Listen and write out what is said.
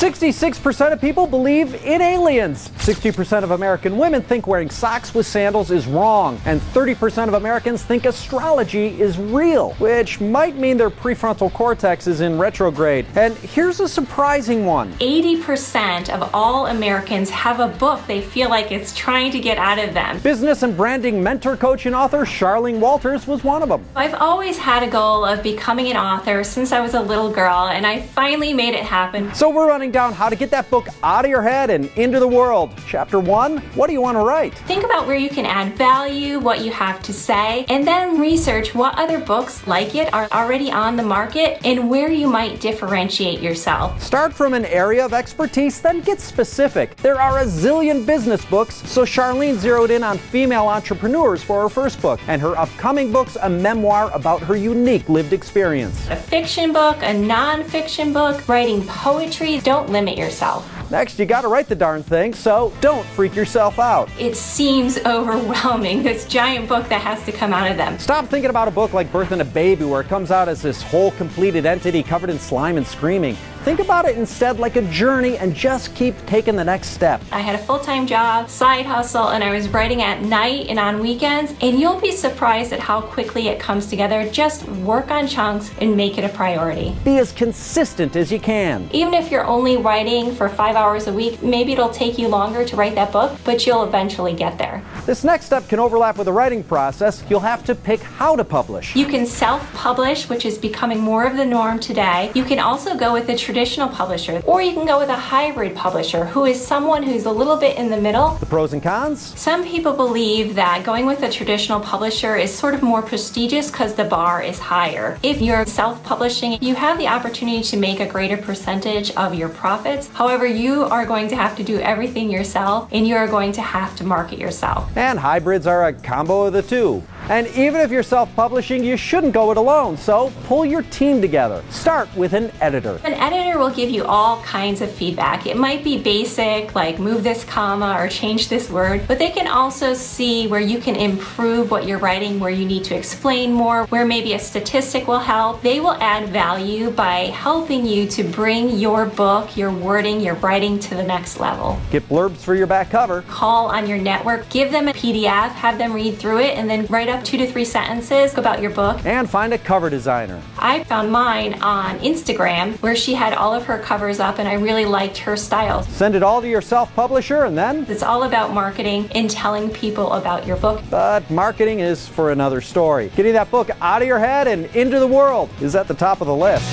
66% of people believe in aliens. 60% of American women think wearing socks with sandals is wrong. And 30% of Americans think astrology is real, which might mean their prefrontal cortex is in retrograde. And here's a surprising one. 80% of all Americans have a book they feel like it's trying to get out of them. Business and branding mentor, coach, and author Charlene Walters was one of them. I've always had a goal of becoming an author since I was a little girl, and I finally made it happen. So we're running down how to get that book out of your head and into the world. Chapter 1, what do you want to write? Think about where you can add value, what you have to say, and then research what other books like it are already on the market and where you might differentiate yourself. Start from an area of expertise, then get specific. There are a zillion business books, so Charlene zeroed in on female entrepreneurs for her first book, and her upcoming book's a memoir about her unique lived experience. A fiction book, a non-fiction book, writing poetry. Don't limit yourself. Next, you gotta write the darn thing, so don't freak yourself out. It seems overwhelming, this giant book that has to come out of them. Stop thinking about a book like Birthing a Baby, where it comes out as this whole completed entity covered in slime and screaming. Think about it instead like a journey and just keep taking the next step. I had a full-time job, side hustle, and I was writing at night and on weekends, and you'll be surprised at how quickly it comes together. Just work on chunks and make it a priority. Be as consistent as you can. Even if you're only writing for 5 hours a week, maybe it'll take you longer to write that book, but you'll eventually get there. This next step can overlap with the writing process. You'll have to pick how to publish. You can self-publish, which is becoming more of the norm today. You can also go with a traditional publisher, or you can go with a hybrid publisher, who is someone who's a little bit in the middle. The pros and cons? Some people believe that going with a traditional publisher is sort of more prestigious because the bar is higher. If you're self-publishing, you have the opportunity to make a greater percentage of your profits. However, you are going to have to do everything yourself, and you are going to have to market yourself. And hybrids are a combo of the two. And even if you're self-publishing, you shouldn't go it alone, so pull your team together. Start with an editor. An editor will give you all kinds of feedback. It might be basic, like move this comma or change this word, but they can also see where you can improve what you're writing, where you need to explain more, where maybe a statistic will help. They will add value by helping you to bring your book, your wording, your writing to the next level. Get blurbs for your back cover. Call on your network, give them a PDF, have them read through it, and then write up 2 to 3 sentences about your book. And find a cover designer. I found mine on Instagram, where she had all of her covers up, and I really liked her style. Send it all to your self-publisher, and then? It's all about marketing and telling people about your book. But marketing is for another story. Getting that book out of your head and into the world is at the top of the list.